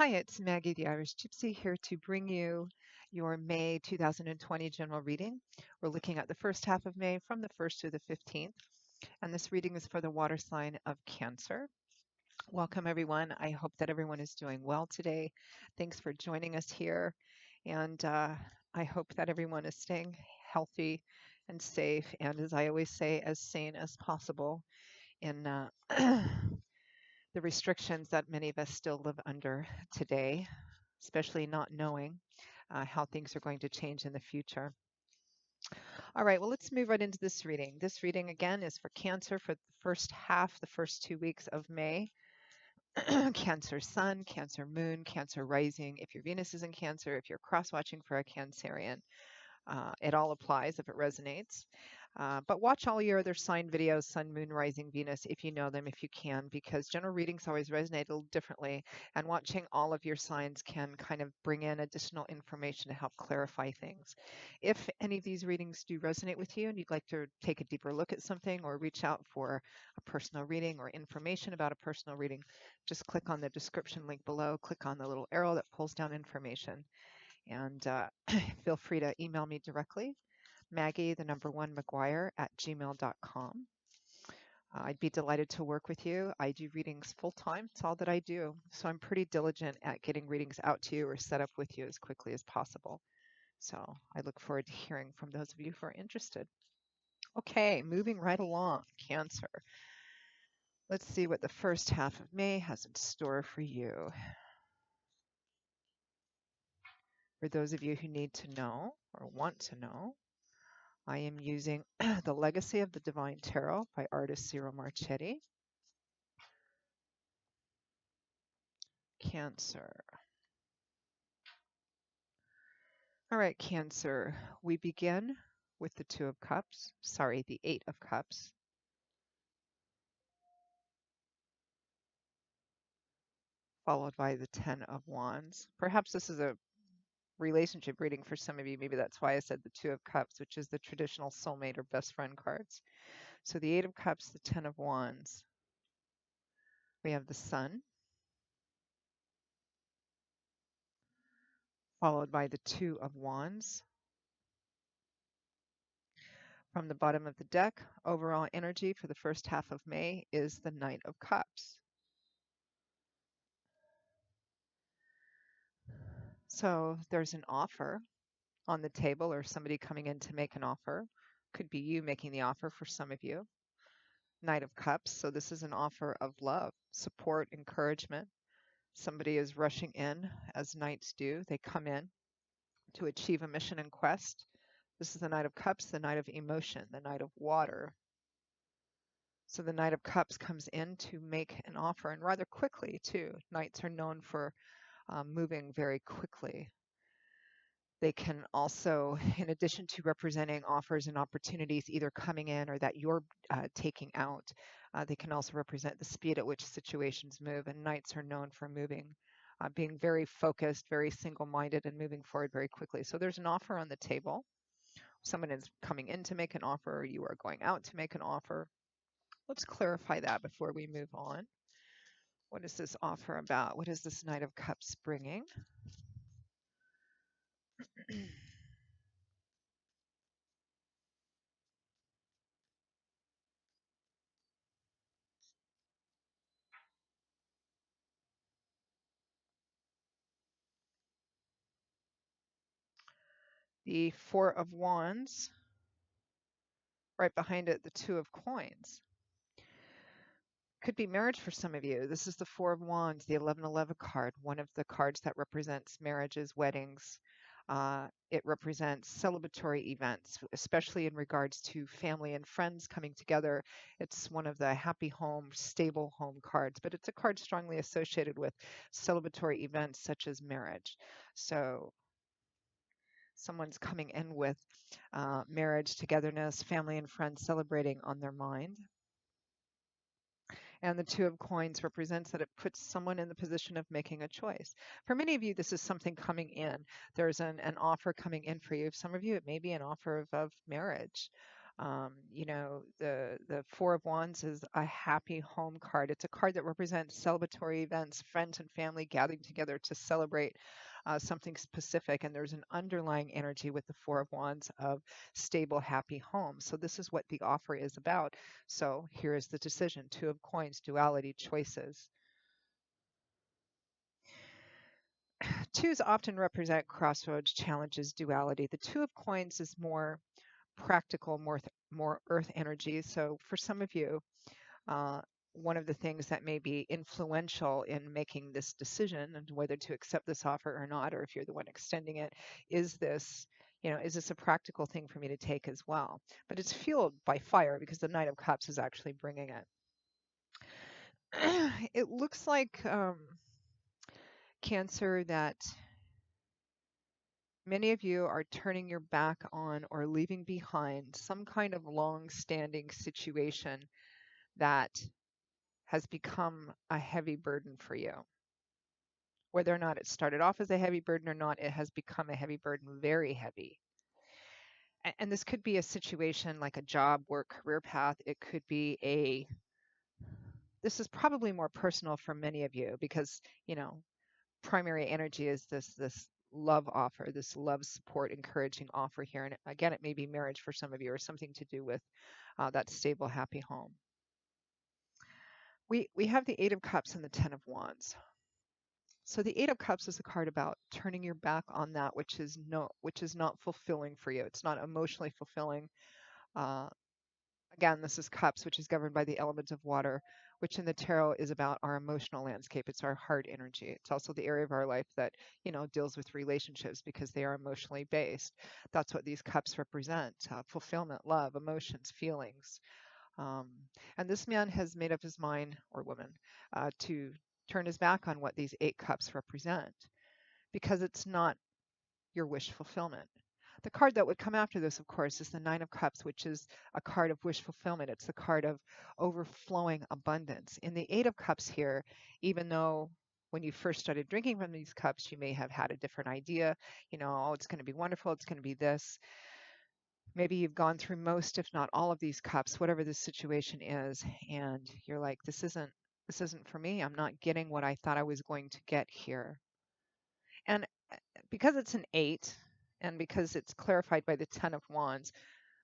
Hi, it's Maggie the Irish Gypsy here to bring you your May 2020 general reading. We're looking at the first half of May from the 1st to the 15th, and this reading is for the water sign of Cancer. Welcome, everyone. I hope that everyone is doing well today. Thanks for joining us here, and I hope that everyone is staying healthy and safe, and as I always say, as sane as possible in the restrictions that many of us still live under today, especially not knowing how things are going to change in the future. All right, well, let's move right into this reading. This reading, again, is for Cancer for the first half, the first 2 weeks of May. Cancer Sun, Cancer Moon, Cancer Rising. If your Venus is in Cancer, if you're cross-watching for a Cancerian, it all applies if it resonates. But watch all your other sign videos, Sun, Moon, Rising, Venus, if you know them, if you can, because general readings always resonate a little differently. And watching all of your signs can kind of bring in additional information to help clarify things. If any of these readings do resonate with you and you'd like to take a deeper look at something or reach out for a personal reading or information about a personal reading, just click on the description link below, click on the little arrow that pulls down information, and feel free to email me directly, Maggie, the number one McGuire at gmail.com. I'd be delighted to work with you. I do readings full time. It's all that I do. So I'm pretty diligent at getting readings out to you or set up with you as quickly as possible. So I look forward to hearing from those of you who are interested. Okay, moving right along, Cancer. Let's see what the first half of May has in store for you. For those of you who need to know or want to know, I am using The Legacy of the Divine Tarot by artist Ciro Marchetti. Cancer. All right, Cancer. We begin with the Two of Cups. Sorry, the Eight of Cups. Followed by the Ten of Wands. Perhaps this is a relationship reading for some of you. Maybe that's why I said the Two of Cups, which is the traditional soulmate or best friend cards. So the Eight of Cups, the Ten of Wands. We have the Sun, followed by the Two of Wands. From the bottom of the deck, overall energy for the first half of May is the Knight of Cups. So there's an offer on the table or somebody coming in to make an offer. Could be you making the offer for some of you. Knight of Cups. So this is an offer of love, support, encouragement. Somebody is rushing in, as knights do. They come in to achieve a mission and quest. This is the Knight of Cups, the Knight of Emotion, the Knight of Water. So the Knight of Cups comes in to make an offer, and rather quickly too. Knights are known for moving very quickly. They can also, in addition to representing offers and opportunities either coming in or that you're taking out, they can also represent the speed at which situations move. And knights are known for moving, being very focused, very single-minded, and moving forward very quickly. So there's an offer on the table. Someone is coming in to make an offer, or you are going out to make an offer. Let's clarify that before we move on. What is this offer about? What is this Knight of Cups bringing? The Four of Wands, right behind it, the Two of Coins. Could be marriage for some of you. This is the Four of Wands, the 1111 card, one of the cards that represents marriages, weddings. It represents celebratory events, especially in regards to family and friends coming together. It's one of the happy home, stable home cards, but it's a card strongly associated with celebratory events such as marriage. So someone's coming in with marriage, togetherness, family and friends celebrating on their mind. And the Two of Coins represents that it puts someone in the position of making a choice. For many of you, this is something coming in. There's an offer coming in for you. Some of you, it may be an offer of marriage. The Four of Wands is a happy home card. It's a card that represents celebratory events, friends and family gathering together to celebrate something specific. And there's an underlying energy with the Four of Wands of stable, happy home. So this is what the offer is about. So here is the decision: Two of Coins, duality, choices. Twos often represent crossroads, challenges, duality. The Two of Coins is more practical, more earth energy. So for some of you, uh, one of the things that may be influential in making this decision and whether to accept this offer or not, or if you're the one extending it, is this, is this a practical thing for me to take as well? But it's fueled by fire because the Knight of Cups is actually bringing it. It looks like Cancer, that many of you are turning your back on or leaving behind some kind of long standing situation that has become a heavy burden for you. Whether or not it started off as a heavy burden or not, it has become a heavy burden, very heavy. And this could be a situation like a job, work, career path. It could be this is probably more personal for many of you because, primary energy is this love offer, this love support, encouraging offer here. And again, it may be marriage for some of you or something to do with that stable, happy home. We have the Eight of Cups and the Ten of Wands. So the Eight of Cups is a card about turning your back on that which is not fulfilling for you. It's not emotionally fulfilling. Uh, Again, this is Cups, which is governed by the element of water, which in the tarot is about our emotional landscape. It's our heart energy. It's also the area of our life that, deals with relationships because they are emotionally based. That's what these cups represent: fulfillment, love, emotions, feelings. Um, and this man has made up his mind, or woman, to turn his back on what these eight cups represent because it's not your wish fulfillment. The card that would come after this, of course, is the Nine of Cups, which is a card of wish fulfillment. It's the card of overflowing abundance. In the Eight of Cups here, even though when you first started drinking from these cups, you may have had a different idea, oh, it's going to be wonderful, it's going to be this. Maybe you've gone through most, if not all of these cups, whatever the situation is, and you're like, this isn't for me. I'm not getting what I thought I was going to get here. And because it's an eight, and because it's clarified by the Ten of Wands,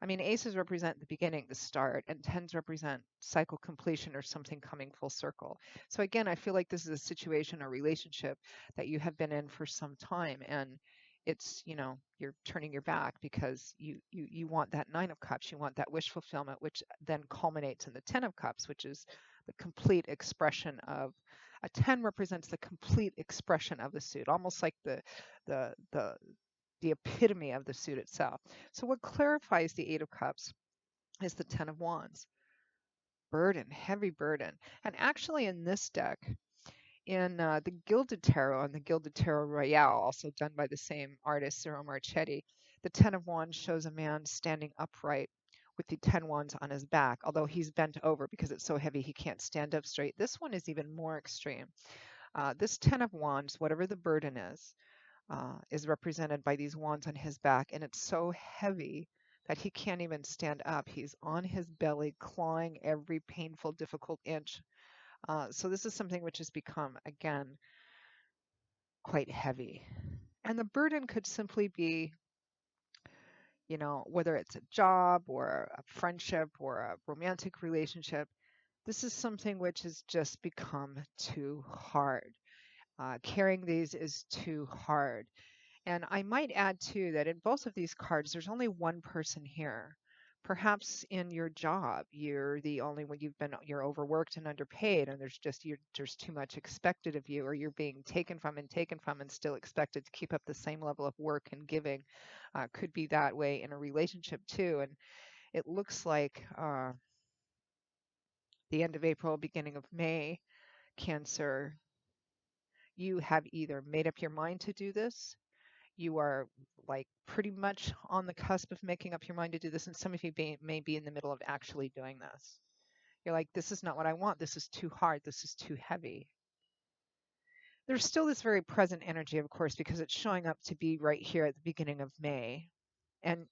I mean, aces represent the beginning, the start, and tens represent cycle completion or something coming full circle. So again, I feel like this is a situation or relationship that you have been in for some time, and it's, you're turning your back because you want that Nine of Cups, you want that wish fulfillment, which then culminates in the Ten of Cups, which is the complete expression of a 10 represents the complete expression of the suit, almost like the the the epitome of the suit itself. So what clarifies the Eight of Cups is the Ten of Wands. Burden, heavy burden. And actually in this deck, in the Gilded Tarot and the Gilded Tarot Royale, also done by the same artist, Ciro Marchetti, the Ten of Wands shows a man standing upright with the 10 wands on his back, although he's bent over because it's so heavy he can't stand up straight. This one is even more extreme. This 10 of Wands, whatever the burden is represented by these wands on his back, and it's so heavy that he can't even stand up. He's on his belly, clawing every painful, difficult inch. So this is something which has become, again, quite heavy. And the burden could simply be, whether it's a job or a friendship or a romantic relationship, this is something which has just become too hard. Carrying these is too hard. And I might add too that in both of these cards, there's only one person here. Perhaps in your job, you're the only one. You're overworked and underpaid, and there's too much expected of you, or you're being taken from and still expected to keep up the same level of work and giving. Could be that way in a relationship too. And it looks like the end of April, beginning of May, Cancer, you have either made up your mind to do this, you are like pretty much on the cusp of making up your mind to do this, and some of you may be in the middle of actually doing this. You're like, this is not what I want. This is too hard. This is too heavy. There's still this very present energy, of course, because it's showing up to be right here at the beginning of May. And,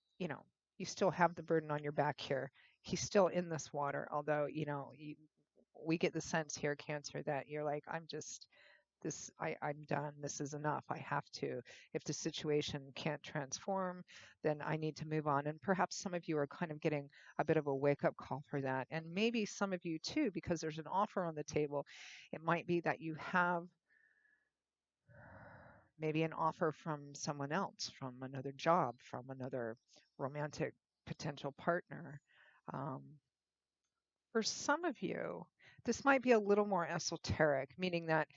You still have the burden on your back here. He's still in this water, although, we get the sense here, Cancer, that you're like, I'm just this I'm done. This is enough. I have to. If the situation can't transform, then I need to move on. And perhaps some of you are kind of getting a bit of a wake up call for that. And maybe some of you too, because there's an offer on the table. It might be that you have maybe an offer from someone else, from another job, from another romantic potential partner. Um, for some of you, this might be a little more esoteric, meaning that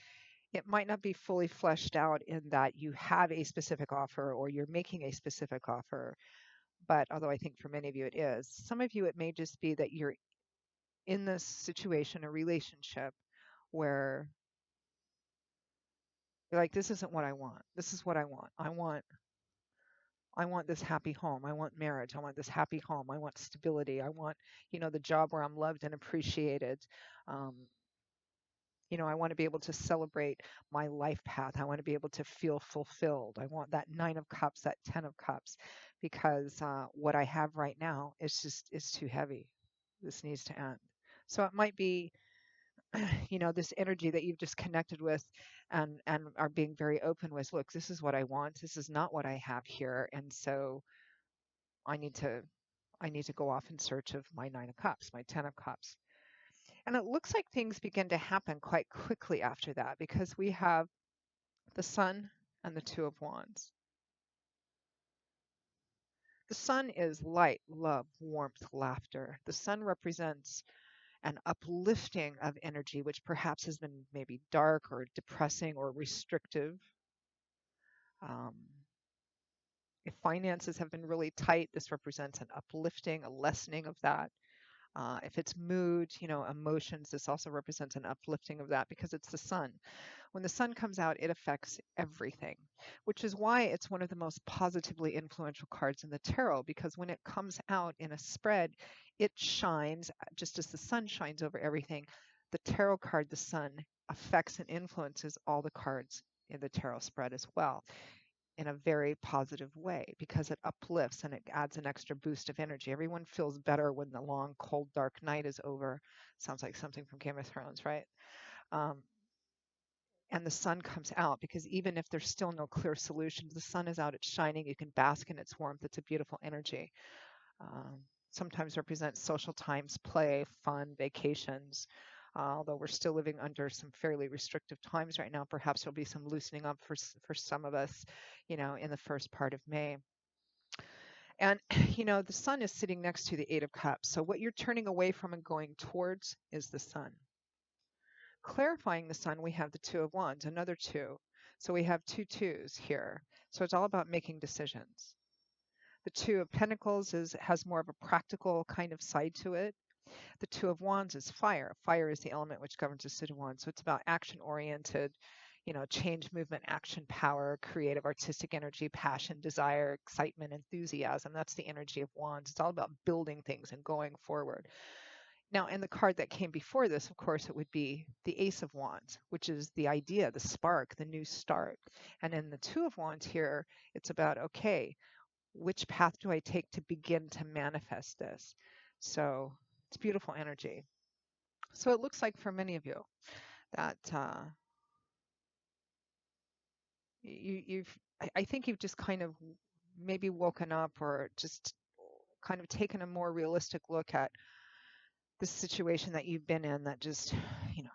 it might not be fully fleshed out in that you have a specific offer or you're making a specific offer. But although I think for many of you it is, some of you it may just be that you're in this situation, a relationship where you're like, this isn't what I want. This is what I want. I want this happy home. I want marriage. I want this happy home. I want stability. I want, the job where I'm loved and appreciated. Um, I want to be able to celebrate my life path. I want to be able to feel fulfilled. I want that 9 of cups, that 10 of cups, because what I have right now is too heavy. This needs to end. So it might be, this energy that you've just connected with and are being very open with. Look, this is what I want. This is not what I have here. And so I need to I need to go off in search of my 9 of cups, my 10 of cups. And it looks like things begin to happen quite quickly after that because we have the sun and the 2 of wands. The sun is light, love, warmth, laughter. The sun represents an uplifting of energy, which perhaps has been maybe dark or depressing or restrictive. Um, if finances have been really tight, this represents an uplifting, a lessening of that. If it's mood, emotions, this also represents an uplifting of that because it's the sun. When the sun comes out, it affects everything, which is why it's one of the most positively influential cards in the tarot, because when it comes out in a spread, it shines just as the sun shines over everything. The tarot card, the sun, affects and influences all the cards in the tarot spread as well in a very positive way because it uplifts and it adds an extra boost of energy. Everyone feels better when the long, cold, dark night is over. Sounds like something from Game of Thrones, right? Um, and the sun comes out because even if there's still no clear solutions, the sun is out, it's shining, you can bask in its warmth. It's a beautiful energy. Um, Sometimes represents social times, play, fun, vacations. Although we're still living under some fairly restrictive times right now, perhaps there'll be some loosening up for some of us, in the first part of May. And the sun is sitting next to the 8 of cups. So what you're turning away from and going towards is the sun. Clarifying the sun, we have the 2 of wands, another 2. So we have 2 2s here. So it's all about making decisions. The 2 of pentacles has more of a practical kind of side to it. The 2 of wands is fire. Fire is the element which governs the suit of wands. So it's about action oriented, change, movement, action, power, creative, artistic energy, passion, desire, excitement, enthusiasm. That's the energy of wands. It's all about building things and going forward. Now, in the card that came before this, of course, it would be the Ace of Wands, which is the idea, the spark, the new start. And in the 2 of wands here, it's about, okay, which path do I take to begin to manifest this? So it's beautiful energy. So it looks like for many of you that I think you've just kind of maybe woken up or just kind of taken a more realistic look at this situation that you've been in that just, you know,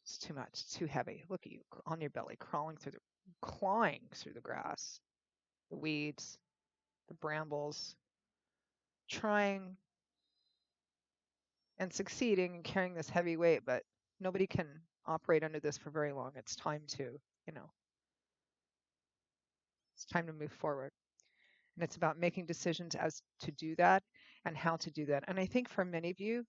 it's too much, it's too heavy. Look at you on your belly, clawing through the grass, the weeds, the brambles, trying and succeeding and carrying this heavy weight, but nobody can operate under this for very long. It's time to, you know, it's time to move forward. And it's about making decisions as to do that and how to do that. And I think for many of you,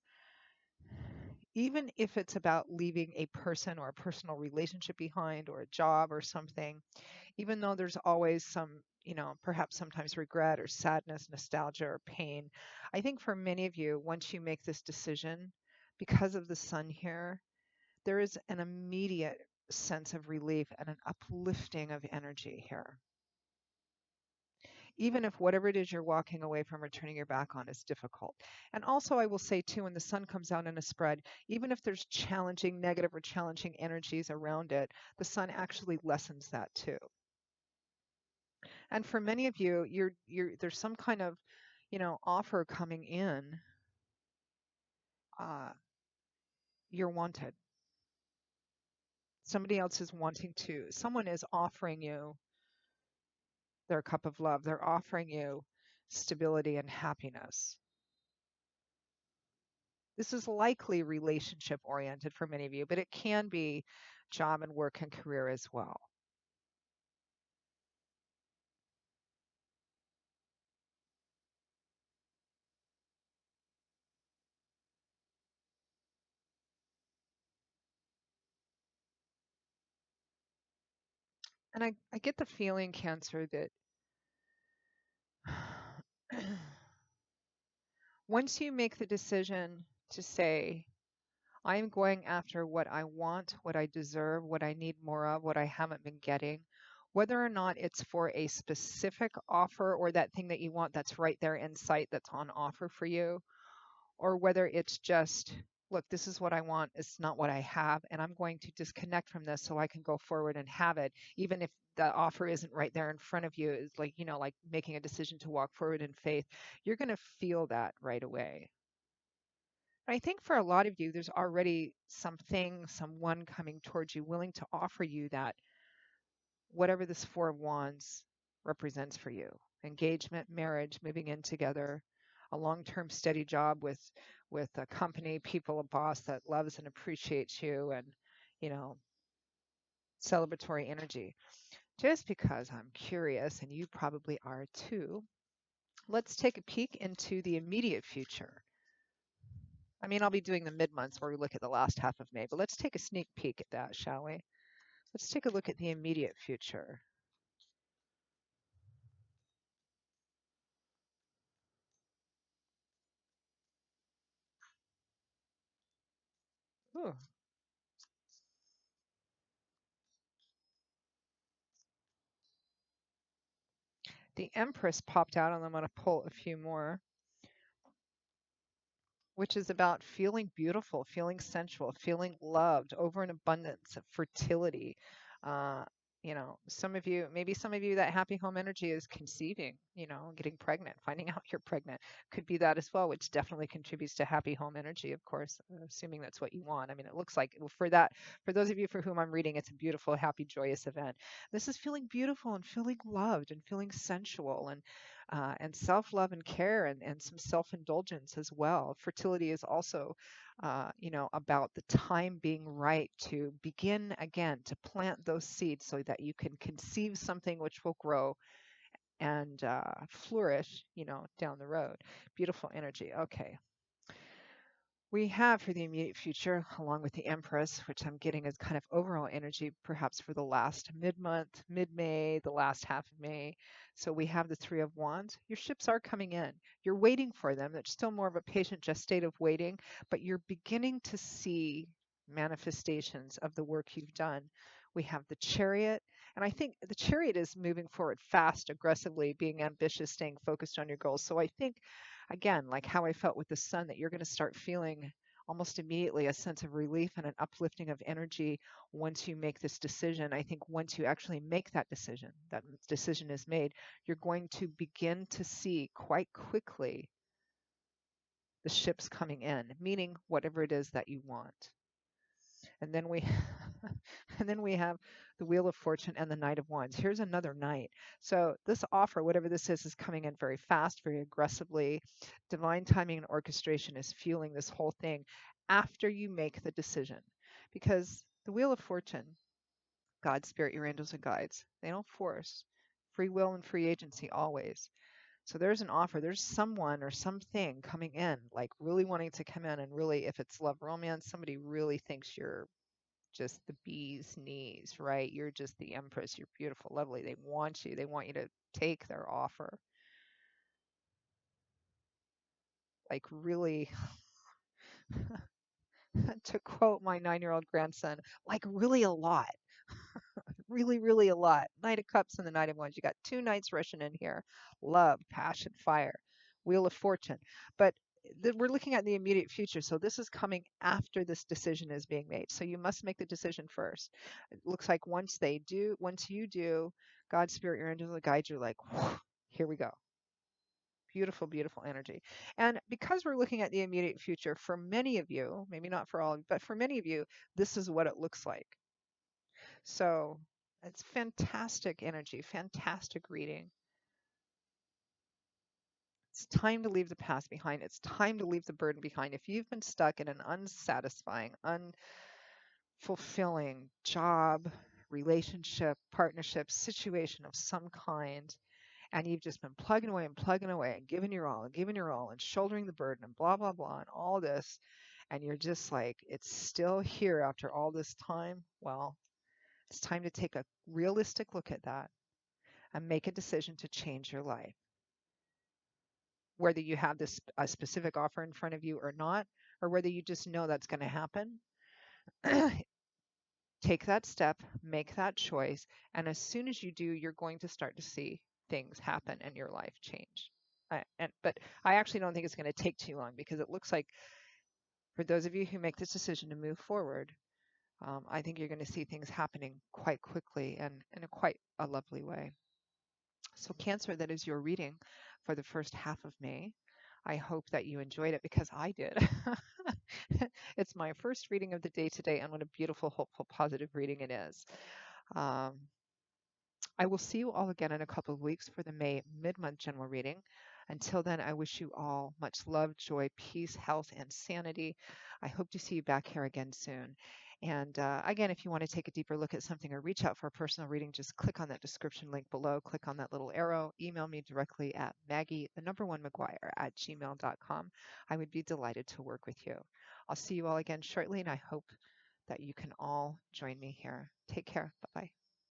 even if it's about leaving a person or a personal relationship behind or a job or something, even though there's always some, perhaps sometimes regret or sadness, nostalgia or pain, I think for many of you, once you make this decision, because of the sun here, there is an immediate sense of relief and an uplifting of energy here. even if whatever it is you're walking away from or turning your back on is difficult. And also, I will say too, when the sun comes out in a spread, even if there's challenging, negative or challenging energies around it, the sun actually lessens that too. And for many of you, there's some kind of, offer coming in. Uh, you're wanted. Somebody else is wanting to. Someone is offering you their cup of love. They're offering you stability and happiness. This is likely relationship oriented for many of you, but it can be job and work and career as well. And I get the feeling, Cancer, that once you make the decision to say, I'm going after what I want, what I deserve, what I need more of, what I haven't been getting, whether or not it's for a specific offer or that thing that you want that's right there in sight that's on offer for you, or whether it's just, look, this is what I want, it's not what I have, and I'm going to disconnect from this so I can go forward and have it, even if the offer isn't right there in front of you. It's like, like making a decision to walk forward in faith. You're going to feel that right away. I think for a lot of you, there's already something, someone coming towards you willing to offer you that, whatever this Four of Wands represents for you: engagement, marriage, moving in together, a long-term steady job with a company, people, a boss that loves and appreciates you, and you know, celebratory energy. Just because I'm curious, and you probably are too, let's take a peek into the immediate future. I mean, I'll be doing the mid-months where we look at the last half of May, but let's take a sneak peek at that, shall we? Let's take a look at the immediate future. Ooh, the Empress popped out, and I'm going to pull a few more, which is about feeling beautiful, feeling sensual, feeling loved, over an abundance of fertility. Uh, some of you, maybe some of you, that happy home energy is conceiving, getting pregnant, finding out you're pregnant. Could be that as well, which definitely contributes to happy home energy, of course, assuming that's what you want. I mean, it looks like for that, for those of you for whom I'm reading, it's a beautiful, happy, joyous event. This is feeling beautiful and feeling loved and feeling sensual, and self-love and care, and some self-indulgence as well. Fertility is also, about the time being right to begin again to plant those seeds so that you can conceive something which will grow and flourish, down the road. Beautiful energy. Okay. We have for the immediate future, along with the Empress, which I'm getting as kind of overall energy, perhaps for the last mid-month, mid-May, the last half of May. So we have the Three of Wands. Your ships are coming in. You're waiting for them. It's still more of a patient gestative waiting, but you're beginning to see manifestations of the work you've done. We have the Chariot, and I think the Chariot is moving forward fast, aggressively, being ambitious, staying focused on your goals. So I think, again, like how I felt with the sun, that you're going to start feeling almost immediately a sense of relief and an uplifting of energy once you make this decision. I think once you actually make that decision is made, you're going to begin to see quite quickly the ships coming in, meaning whatever it is that you want. And then we and then we have the Wheel of Fortune and the Knight of Wands. Here's another knight. So this offer, whatever this is coming in very fast, very aggressively. Divine timing and orchestration is fueling this whole thing after you make the decision. Because the Wheel of Fortune, God, Spirit, your angels and guides, they don't force. Free will and free agency always. So there's an offer, there's someone or something coming in, like really wanting to come in, and really, if it's love romance, somebody really thinks you're just the bee's knees, right? You're just the Empress. You're beautiful, lovely. They want you. They want you to take their offer. Like, really, to quote my 9-year-old grandson, like, really a lot. really, really a lot. Knight of Cups and the Knight of Wands. You got two knights rushing in here. Love, passion, fire. Wheel of Fortune. But we're looking at the immediate future. So this is coming after this decision is being made. So you must make the decision first. It looks like once you do, God's spirit, your angels will guide you like, here we go. Beautiful, beautiful energy. And because we're looking at the immediate future, for many of you, maybe not for all, but for many of you, this is what it looks like. So it's fantastic energy, fantastic reading. It's time to leave the past behind. It's time to leave the burden behind. If you've been stuck in an unsatisfying, unfulfilling job, relationship, partnership, situation of some kind, and you've just been plugging away and giving your all and giving your all and shouldering the burden and blah, blah, blah, and all this, and you're just like, it's still here after all this time. Well, it's time to take a realistic look at that and make a decision to change your life. Whether you have this a specific offer in front of you or not, or whether you just know that's going to happen, take that step, make that choice, and as soon as you do, you're going to start to see things happen and your life change. But I actually don't think it's going to take too long because it looks like for those of you who make this decision to move forward, I think you're going to see things happening quite quickly and in a quite a lovely way. So Cancer, that is your reading for the first half of May. I hope that you enjoyed it because I did. It's my first reading of the day today, and what a beautiful, hopeful, positive reading it is. Um, I will see you all again in a couple of weeks for the May mid-month general reading. Until then, I wish you all much love, joy, peace, health, and sanity. I hope to see you back here again soon. And again, if you want to take a deeper look at something or reach out for a personal reading, just click on that description link below, click on that little arrow, email me directly at Maggie1McGuire@gmail.com. I would be delighted to work with you. I'll see you all again shortly, and I hope that you can all join me here. Take care. Bye-bye.